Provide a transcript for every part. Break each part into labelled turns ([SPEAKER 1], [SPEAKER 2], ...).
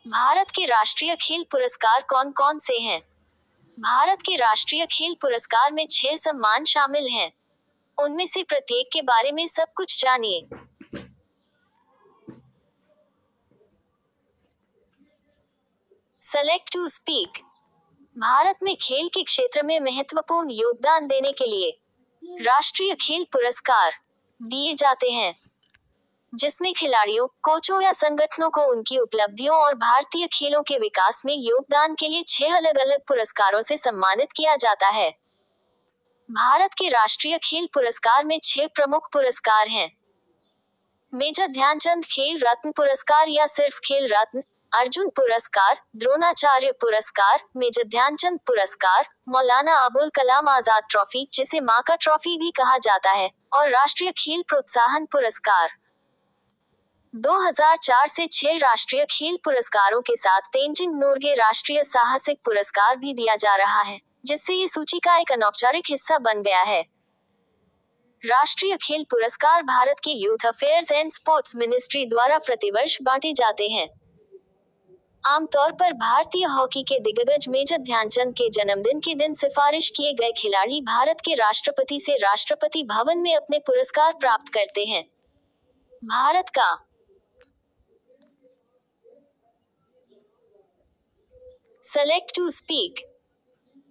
[SPEAKER 1] भारत के राष्ट्रीय खेल पुरस्कार कौन कौन से हैं? भारत के राष्ट्रीय खेल पुरस्कार में 6 सम्मान शामिल हैं। उनमें से प्रत्येक के बारे में सब कुछ जानिए। Select to speak. भारत में खेल के क्षेत्र में महत्वपूर्ण योगदान देने के लिए राष्ट्रीय खेल पुरस्कार दिए जाते हैं, जिसमें खिलाड़ियों, कोचों या संगठनों को उनकी उपलब्धियों और भारतीय खेलों के विकास में योगदान के लिए 6 अलग-अलग पुरस्कारों से सम्मानित किया जाता है। भारत के राष्ट्रीय खेल पुरस्कार में 6 प्रमुख पुरस्कार हैं। मेजर ध्यानचंद खेल रत्न पुरस्कार या सिर्फ खेल रत्न, अर्जुन पुरस्कार, द्रोणाचार्य पुरस्कार, मेजर ध्यानचंद पुरस्कार, मौलाना अबुल कलाम आजाद ट्रॉफी जिसे माका ट्रॉफी भी कहा जाता है, और राष्ट्रीय खेल प्रोत्साहन पुरस्कार। 2004 से 6 राष्ट्रीय खेल पुरस्कारों के साथ तेंजिंग नोर्गे राष्ट्रीय साहसिक पुरस्कार भी दिया जा रहा है, जिससे ये सूची का एक अनौपचारिक हिस्सा बन गया है। राष्ट्रीय खेल पुरस्कार भारत के youth affairs and sports ministry द्वारा प्रतिवर्ष बांटे जाते हैं। आमतौर पर भारतीय हॉकी के दिग्गज मेजर ध्यानचंद के जन्मदिन के दिन सिफारिश किए गए खिलाड़ी भारत के राष्ट्रपति से राष्ट्रपति भवन में अपने पुरस्कार प्राप्त करते हैं। भारत का सेलेक्ट टू स्पीक।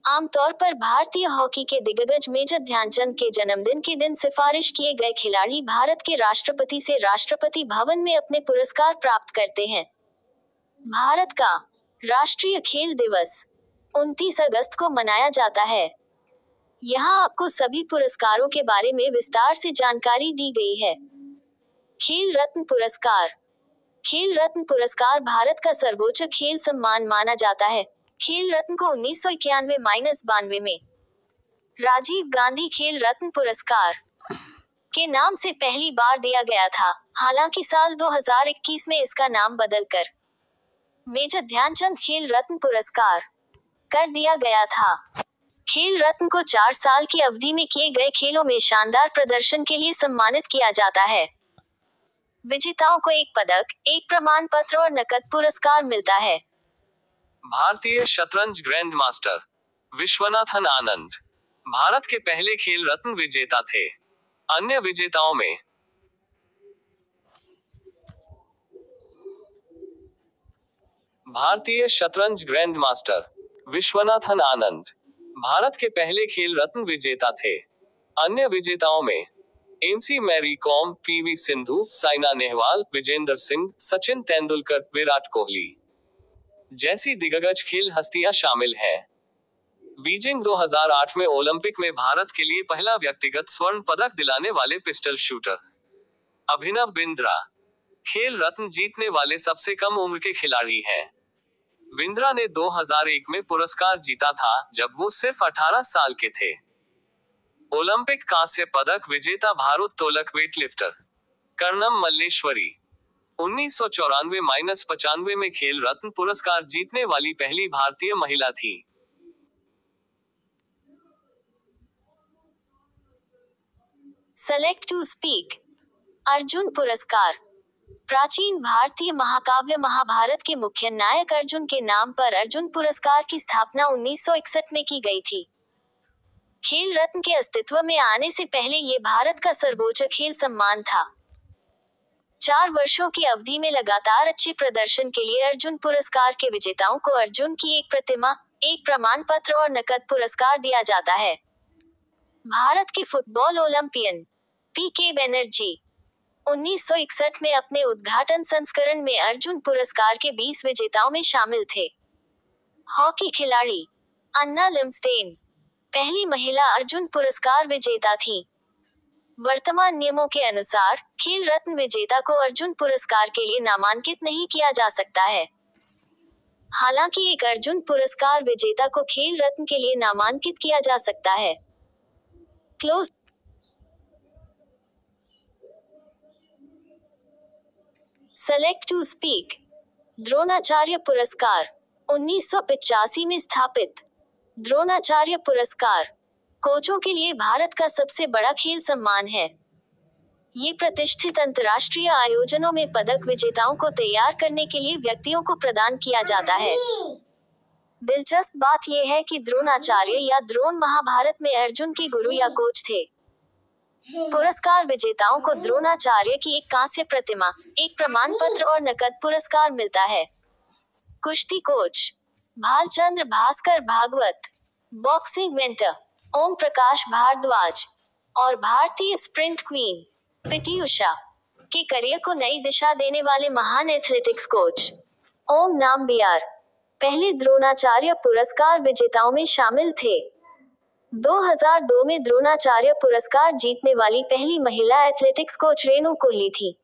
[SPEAKER 1] आमतौर पर भारतीय हॉकी के दिग्गज मेजर ध्यानचंद के जन्मदिन के दिन सिफारिश किए गए खिलाड़ी भारत के राष्ट्रपति से राष्ट्रपति भवन में अपने पुरस्कार प्राप्त करते हैं। भारत का राष्ट्रीय खेल दिवस 29 अगस्त को मनाया जाता है। यहाँ आपको सभी पुरस्कारों के बारे में विस्तार से जानकारी दी गई है। खेल रत्न पुरस्कार। खेल रत्न पुरस्कार भारत का सर्वोच्च खेल सम्मान माना जाता है। खेल रत्न को 1991-92 में राजीव गांधी खेल रत्न पुरस्कार के नाम से पहली बार दिया गया था। हालांकि साल 2021 में इसका नाम बदलकर मेजर ध्यानचंद खेल रत्न पुरस्कार कर दिया गया था। खेल रत्न को 4 साल की अवधि में किए गए खेलों में शानदार प्रदर्शन के लिए सम्मानित किया जाता है। विजेताओं को एक पदक, एक प्रमाण पत्र और नकद पुरस्कार मिलता है।
[SPEAKER 2] भारतीय शतरंज ग्रैंड मास्टर विश्वनाथन आनंद भारत के पहले खेल रत्न विजेता थे। अन्य विजेताओं में भारतीय शतरंज ग्रैंड मास्टर विश्वनाथन आनंद भारत के पहले खेल रत्न विजेता थे। अन्य विजेताओं में एमसी मैरी कॉम, पीवी सिंधु, साइना नेहवाल, विजेंदर सिंह, सचिन तेंदुलकर, विराट कोहली जैसी दिग्गज खेल हस्तियां शामिल हैं। बीजिंग 2008 में ओलंपिक में भारत के लिए पहला व्यक्तिगत स्वर्ण पदक दिलाने वाले पिस्टल शूटर अभिनव बिंद्रा खेल रत्न जीतने वाले सबसे कम उम्र के खिलाड़ी हैं। बिंद्रा ने 2001 में पुरस्कार जीता था, जब वो सिर्फ 18 साल के थे। ओलंपिक कांस्य पदक विजेता भारोत्तोलक वेटलिफ्टर कर्णम मल्लेश्वरी 1994-95 में खेल रत्न पुरस्कार जीतने वाली पहली भारतीय महिला थी।
[SPEAKER 1] Select to speak. अर्जुन पुरस्कार। प्राचीन भारतीय महाकाव्य महाभारत के मुख्य नायक अर्जुन के नाम पर अर्जुन पुरस्कार की स्थापना 1961 में की गई थी। खेल रत्न के अस्तित्व में आने से पहले ये भारत का सर्वोच्च खेल सम्मान था। 4 वर्षों की अवधि में लगातार अच्छे प्रदर्शन के लिए अर्जुन पुरस्कार के विजेताओं को अर्जुन की एक प्रतिमा, एक प्रमाण पत्र और नकद पुरस्कार दिया जाता है। भारत के फुटबॉल ओलंपियन पीके बनर्जी 1961 में अपने उद्घाटन संस्करण में अर्जुन पुरस्कार के 20 विजेताओं में शामिल थे। हॉकी खिलाड़ी अन्ना लिम्सडेन पहली महिला अर्जुन पुरस्कार विजेता थी। वर्तमान नियमों के अनुसार खेल रत्न विजेता को अर्जुन पुरस्कार के लिए नामांकित नहीं किया जा सकता है। हालांकि एक अर्जुन पुरस्कार विजेता को खेल रत्न के लिए नामांकित किया जा सकता है। Close. Select to speak. Dronacharya पुरस्कार 1985 में स्थापित। द्रोणाचार्य पुरस्कार कोचों के लिए भारत का सबसे बड़ा खेल सम्मान है। ये प्रतिष्ठित अंतर्राष्ट्रीय आयोजनों में पदक विजेताओं को तैयार करने के लिए व्यक्तियों को प्रदान किया जाता है। दिलचस्प बात यह है कि द्रोणाचार्य या द्रोण महाभारत में अर्जुन के गुरु या कोच थे। पुरस्कार विजेताओं को द्रोणाचार्य की एक कांस्य प्रतिमा, एक प्रमाण पत्र और नकद पुरस्कार मिलता है। कुश्ती coach Bhalchandra Bhaskar Bhagwat, boxing mentor Om Prakash Bharadwaj और भारतीय स्प्रिंट क्वीन पीटी उषा के करियर को नई दिशा देने वाले महान एथलेटिक्स कोच ओम नामबियार पहले द्रोणाचार्य पुरस्कार विजेताओं में शामिल थे। 2002 में द्रोणाचार्य पुरस्कार जीतने वाली पहली महिला एथलेटिक्स कोच रेणु कोहली थी।